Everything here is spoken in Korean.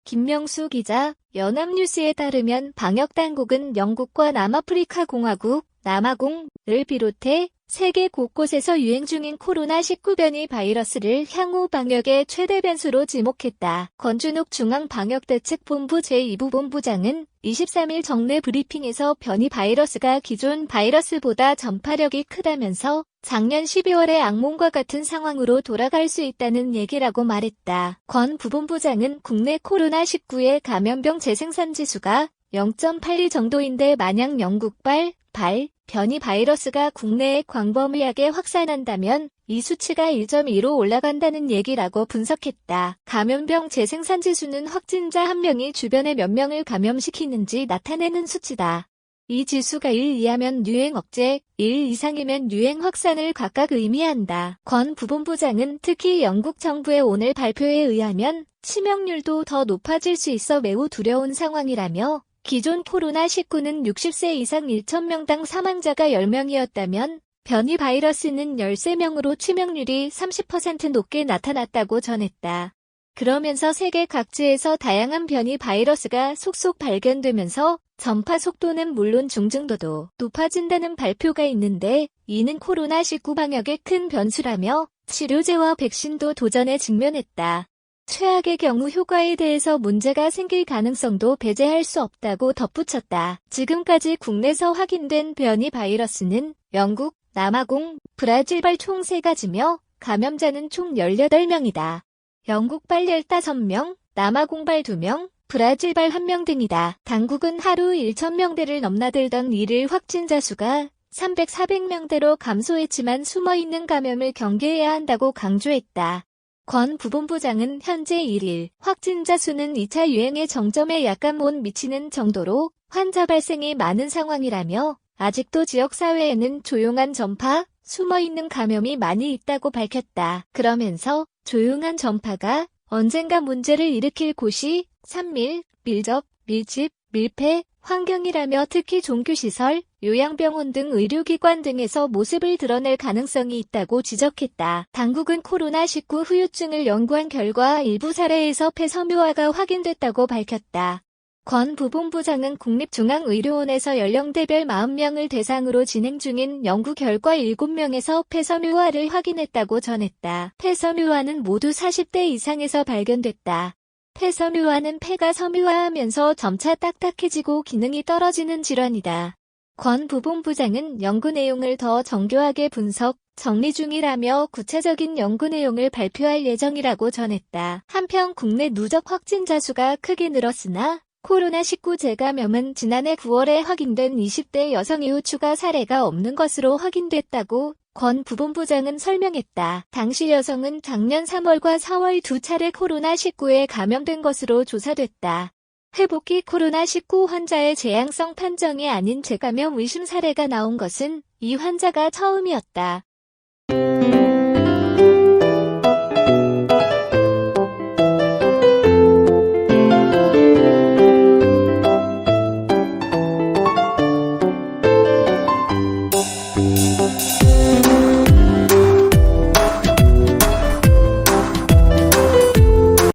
김명수 기자, 연합뉴스에 따르면 방역당국은 영국과 남아프리카 공화국, 남아공을 비롯해 세계 곳곳에서 유행 중인 코로나19 변이 바이러스를 향후 방역의 최대 변수로 지목했다. 권준욱 중앙방역대책본부 제2부본부장은 23일 정례 브리핑에서 변이 바이러스가 기존 바이러스보다 전파력이 크다면서 작년 12월의 악몽과 같은 상황으로 돌아갈 수 있다는 얘기라고 말했다. 권 부본부장은 국내 코로나19의 감염병 재생산 지수가 0.82 정도인데 만약 영국발 변이 바이러스가 국내에 광범위하게 확산한다면 이 수치가 1.2로 올라간다는 얘기라고 분석했다. 감염병 재생산 지수는 확진자 한 명이 주변에 몇 명을 감염시키는지 나타내는 수치다. 이 지수가 1 이하면 유행 억제, 1 이상이면 유행 확산을 각각 의미한다. 권 부본부장은 특히 영국 정부의 오늘 발표에 의하면 치명률도 더 높아질 수 있어 매우 두려운 상황이라며 기존 코로나19는 60세 이상 1,000명당 사망자가 10명이었다면 변이 바이러스는 13명으로 치명률이 30% 높게 나타났다고 전했다. 그러면서 세계 각지에서 다양한 변이 바이러스가 속속 발견되면서 전파 속도는 물론 중증도도 높아진다는 발표가 있는데 이는 코로나19 방역의 큰 변수라며 치료제와 백신도 도전에 직면했다. 최악의 경우 효과에 대해서 문제가 생길 가능성도 배제할 수 없다고 덧붙였다. 지금까지 국내에서 확인된 변이 바이러스는 영국, 남아공, 브라질발 총 3가지며 감염자는 총 18명이다. 영국발 15명, 남아공발 2명, 브라질발 1명 등이다. 당국은 하루 1,000명대를 넘나들던 일일 확진자 수가 300-400명대로 감소했지만 숨어있는 감염을 경계해야 한다고 강조했다. 권 부본부장은 현재 1일 확진자 수는 2차 유행의 정점에 약간 못 미치는 정도로 환자 발생이 많은 상황이라며 아직도 지역사회에는 조용한 전파, 숨어있는 감염이 많이 있다고 밝혔다. 그러면서 조용한 전파가 언젠가 문제를 일으킬 곳이 산밀, 밀접, 밀집, 밀폐, 환경이라며 특히 종교시설, 요양병원 등 의료기관 등에서 모습을 드러낼 가능성이 있다고 지적했다. 당국은 코로나19 후유증을 연구한 결과 일부 사례에서 폐섬유화가 확인됐다고 밝혔다. 권 부본부장은 국립중앙의료원에서 연령대별 40명을 대상으로 진행 중인 연구 결과 7명에서 폐섬유화를 확인했다고 전했다. 폐섬유화는 모두 40대 이상에서 발견됐다. 폐섬유화는 폐가 섬유화하면서 점차 딱딱해지고 기능이 떨어지는 질환이다. 권 부본부장은 연구 내용을 더 정교하게 분석, 정리 중이라며 구체적인 연구 내용을 발표할 예정이라고 전했다. 한편 국내 누적 확진자 수가 크게 늘었으나 코로나19 재감염은 지난해 9월에 확인된 20대 여성 이후 추가 사례가 없는 것으로 확인됐다고 권 부본부장은 설명했다. 당시 여성은 작년 3월과 4월 2차례 코로나19에 감염된 것으로 조사됐다. 회복기 코로나19 환자의 재앙성 판정이 아닌 재감염 의심 사례가 나온 것은 이 환자가 처음이었다.